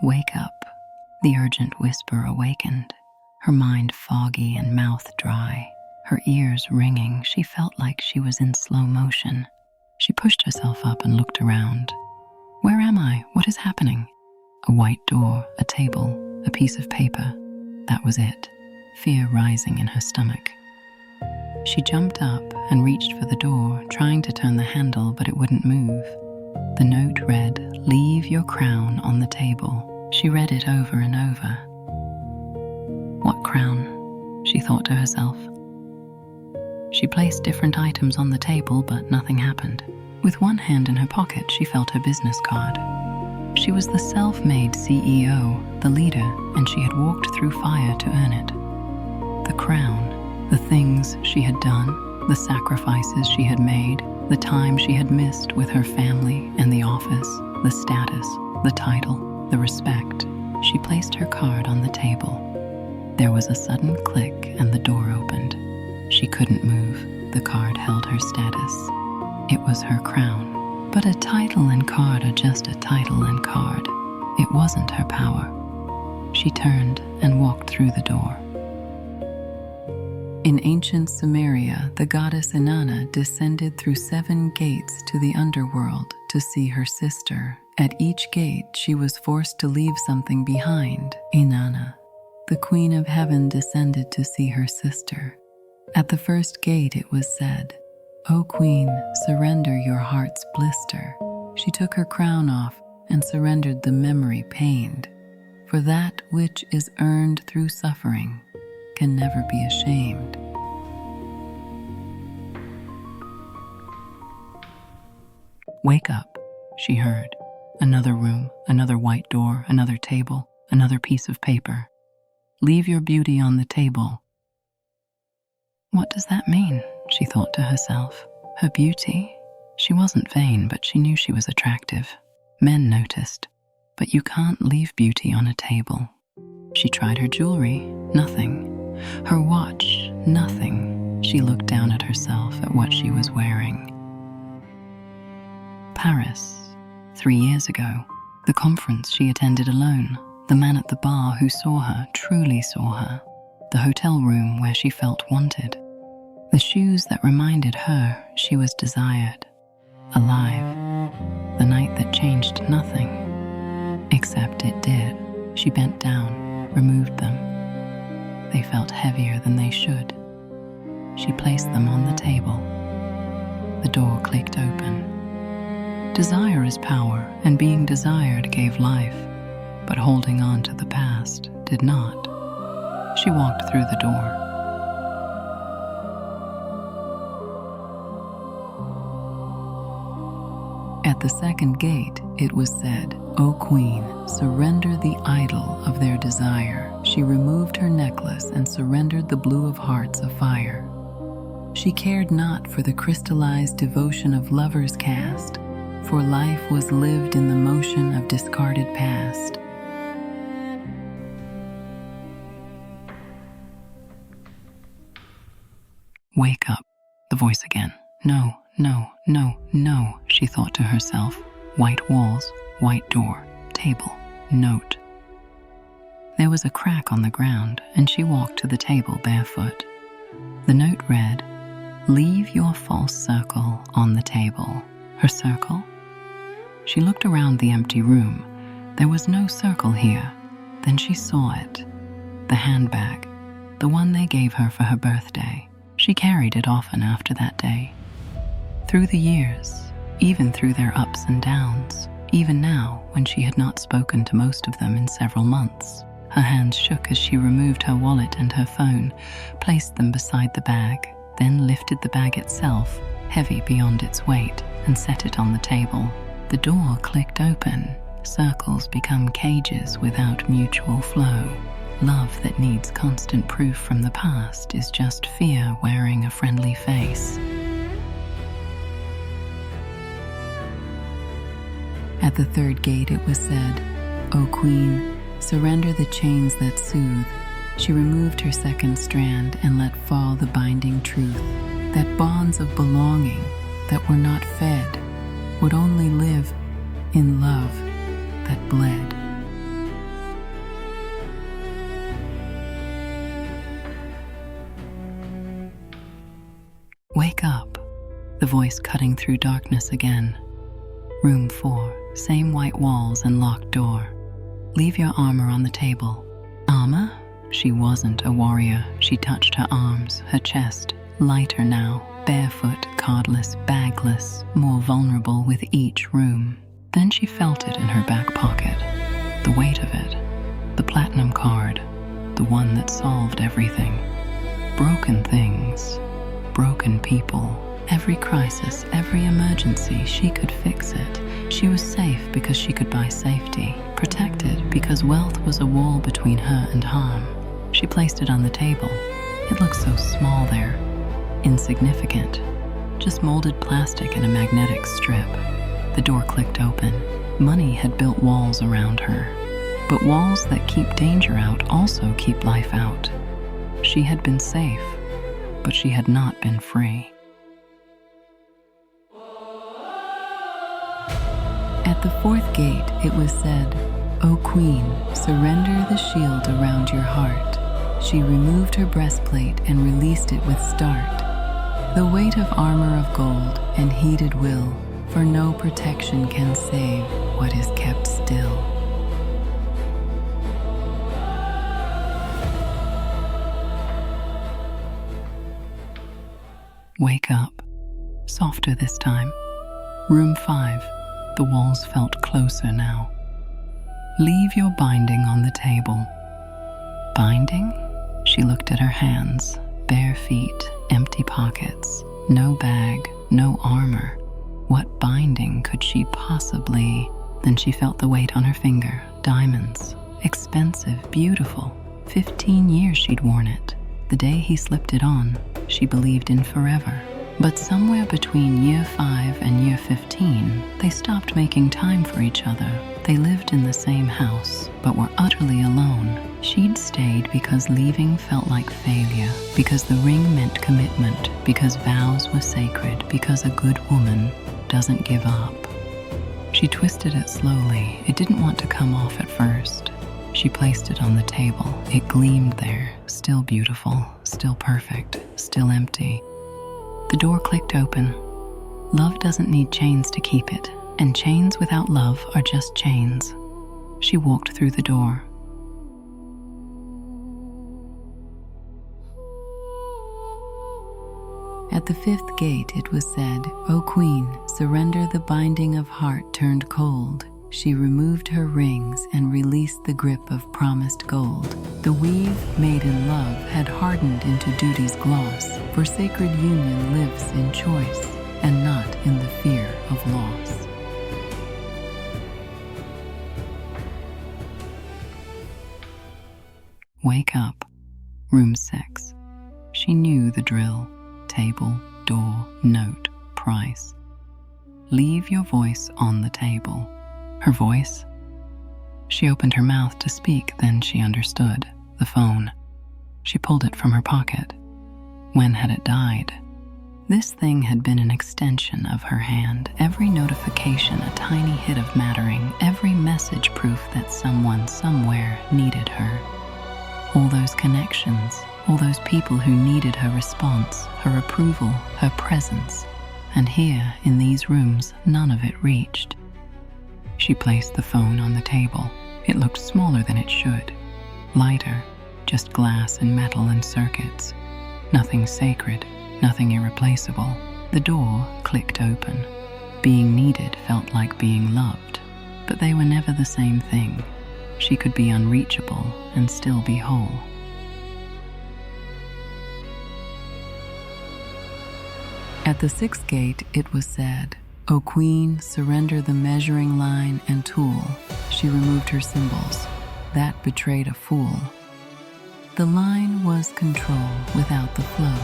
Wake up. The urgent whisper awakened, her mind foggy and mouth dry. Her ears ringing, she felt like she was in slow motion. She pushed herself up and looked around. Where am I? What is happening? A white door, a table, a piece of paper. That was it. Fear rising in her stomach. She jumped up and reached for the door, trying to turn the handle, but it wouldn't move. The note read, "Leave your crown on the table." She read it over and over. What crown? She thought to herself. She placed different items on the table, but nothing happened. With one hand in her pocket, she felt her business card. She was the self-made CEO, the leader, and she had walked through fire to earn it. The crown, the things she had done, the sacrifices she had made, the time she had missed with her family and the office, the status, the title, the respect. She placed her card on the table. There was a sudden click and the door opened. She couldn't move. The card held her status. It was her crown. But a title and card are just a title and card. It wasn't her power. She turned and walked through the door. In ancient Sumeria, the goddess Inanna descended through 7 gates to the underworld to see her sister. At each gate, she was forced to leave something behind. Inanna, the queen of heaven, descended to see her sister. At the first gate, it was said, "O queen, surrender your heart's blister." She took her crown off and surrendered the memory pained. For that which is earned through suffering can never be ashamed. Wake up, she heard. Another room, another white door, another table, another piece of paper. Leave your beauty on the table. What does that mean? She thought to herself. Her beauty? She wasn't vain, but she knew she was attractive. Men noticed. But you can't leave beauty on a table. She tried her jewelry. Nothing. Her watch. Nothing. She looked down at herself, at what she was wearing. Paris. 3 years ago. The conference she attended alone. The man at the bar who saw her, truly saw her. The hotel room where she felt wanted. The shoes that reminded her she was desired. Alive. The night that changed nothing. Except it did. She bent down, removed them. They felt heavier than they should. She placed them on the table. The door clicked open. Desire is power, and being desired gave life. But holding on to the past did not. She walked through the door. At the second gate, it was said, "O queen, surrender the idol of their desire." She removed her necklace and surrendered the blue of hearts of fire. She cared not for the crystallized devotion of lovers cast, for life was lived in the motion of discarded past. Wake up, the voice again. No, no, no, no, she thought to herself. White walls, white door, table, note. There was a crack on the ground, and she walked to the table barefoot. The note read, "Leave your false circle on the table." Her circle? She looked around the empty room. There was no circle here. Then she saw it. The handbag, the one they gave her for her birthday. She carried it often after that day. Through the years, even through their ups and downs, even now when she had not spoken to most of them in several months, her hands shook as she removed her wallet and her phone, placed them beside the bag, then lifted the bag itself, heavy beyond its weight, and set it on the table. The door clicked open. Circles become cages without mutual flow. Love that needs constant proof from the past is just fear wearing a friendly face. At the third gate it was said, "O queen, surrender the chains that soothe." She removed her second strand and let fall the binding truth, that bonds of belonging that were not fed would only live in love that bled. Wake up, the voice cutting through darkness again. Room 4, same white walls and locked door. Leave your armor on the table. Armor? She wasn't a warrior. She touched her arms, her chest, lighter now, barefoot, cardless, bagless, more vulnerable with each room. Then she felt it in her back pocket, the weight of it, the platinum card, the one that solved everything. Broken things, broken people. Every crisis, every emergency, she could fix it. She was safe because she could buy safety, protected because wealth was a wall between her and harm. She placed it on the table. It looked so small there, insignificant, just molded plastic in a magnetic strip. The door clicked open. Money had built walls around her, but walls that keep danger out also keep life out. She had been safe, but she had not been free. At the fourth gate, it was said, "O Queen, surrender the shield around your heart." She removed her breastplate and released it with start. The weight of armor of gold and heated will, for no protection can save what is kept still. Wake up, softer this time. Room 5. The walls felt closer now. Leave your binding on the table. Binding? She looked at her hands, bare feet, empty pockets, no bag, no armor. What binding could she possibly? Then she felt the weight on her finger. Diamonds. Expensive, beautiful. 15 years she'd worn it. The day he slipped it on, she believed in forever. But somewhere between year 5 and year 15, they stopped making time for each other. They lived in the same house, but were utterly alone. She'd stayed because leaving felt like failure, because the ring meant commitment, because vows were sacred, because a good woman doesn't give up. She twisted it slowly. It didn't want to come off at first. She placed it on the table. It gleamed there, still beautiful, still perfect, still empty. The door clicked open. Love doesn't need chains to keep it, and chains without love are just chains. She walked through the door. At the 5th gate it was said, "O Queen, surrender the binding of heart turned cold." She removed her rings and released the grip of promised gold. The weave made in love had hardened into duty's gloss, for sacred union lives in choice and not in the fear of loss. Wake up. Room 6. She knew the drill. Table, door, note, price. Leave your voice on the table. Her voice? She opened her mouth to speak, then she understood. The phone. She pulled it from her pocket. When had it died? This thing had been an extension of her hand. Every notification a tiny hit of mattering, every message proof that someone somewhere needed her. All those connections, all those people who needed her response, her approval, her presence. And here, in these rooms, none of it reached. She placed the phone on the table. It looked smaller than it should. Lighter, just glass and metal and circuits. Nothing sacred, nothing irreplaceable. The door clicked open. Being needed felt like being loved, but they were never the same thing. She could be unreachable and still be whole. At the 6th gate it was said, "O Queen, surrender the measuring line and tool." She removed her symbols. That betrayed a fool. The line was control without the flow,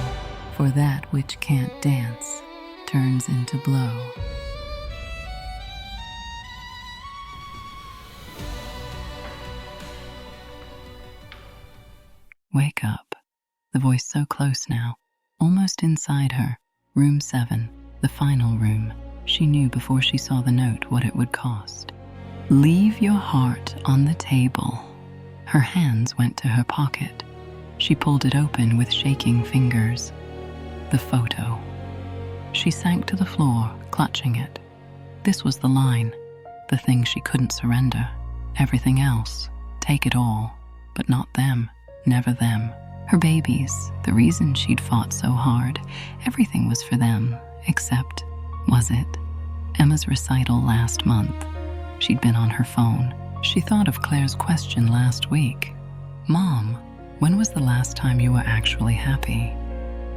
for that which can't dance turns into blow. Wake up. The voice so close now, almost inside her. Room 7, the final room. She knew before she saw the note what it would cost. Leave your heart on the table. Her hands went to her pocket. She pulled it open with shaking fingers. The photo. She sank to the floor, clutching it. This was the line, the thing she couldn't surrender. Everything else, take it all, but not them, never them. Her babies, the reason she'd fought so hard, everything was for them, except, was it? Emma's recital last month. She'd been on her phone. She thought of Claire's question last week. Mom, when was the last time you were actually happy?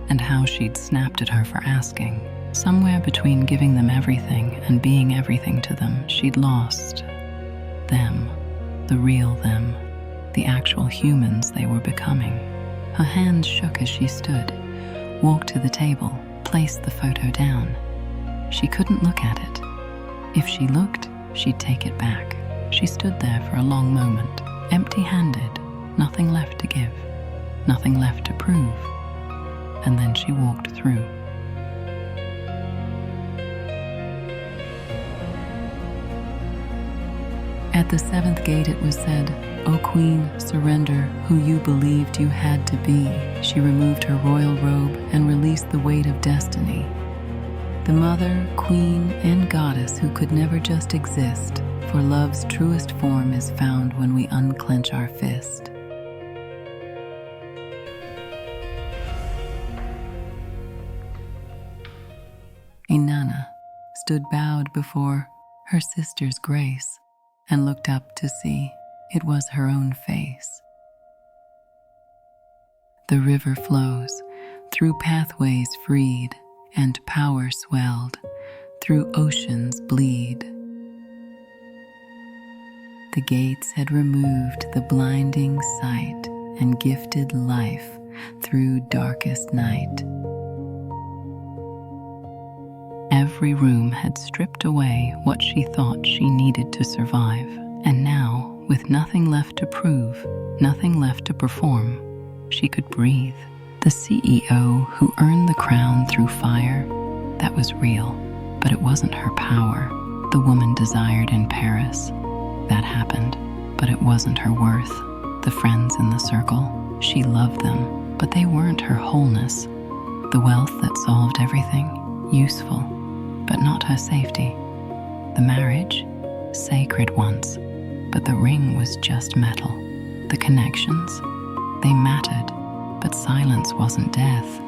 And how she'd snapped at her for asking. Somewhere between giving them everything and being everything to them, she'd lost them, the real them, the actual humans they were becoming. Her hands shook as she stood, walked to the table, placed the photo down. She couldn't look at it. If she looked, she'd take it back. She stood there for a long moment, empty-handed, nothing left to give, nothing left to prove. And then she walked through. At the seventh gate it was said, "O Queen, surrender who you believed you had to be." She removed her royal robe and released the weight of destiny. The mother, queen, and goddess who could never just exist, for love's truest form is found when we unclench our fist. Inanna stood bowed before her sister's grace and looked up to see it was her own face. The river flows through pathways freed, and power swelled through oceans bleed. The gates had removed the blinding sight and gifted life through darkest night. Every room had stripped away what she thought she needed to survive, and now, with nothing left to prove, nothing left to perform, she could breathe. The CEO who earned the crown through fire, that was real, but it wasn't her power. The woman desired in Paris, that happened, but it wasn't her worth. The friends in the circle, she loved them, but they weren't her wholeness. The wealth that solved everything, useful, but not her safety. The marriage, sacred once, but the ring was just metal. The connections, they mattered, but silence wasn't death.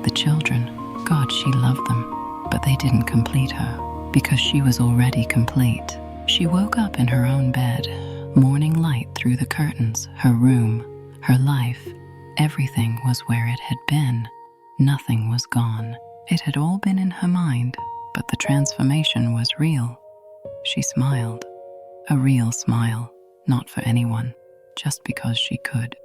The children, God, she loved them, but they didn't complete her, because she was already complete. She woke up in her own bed, morning light through the curtains, her room, her life. Everything was where it had been. Nothing was gone. It had all been in her mind, but the transformation was real. She smiled, a real smile, not for anyone, just because she could.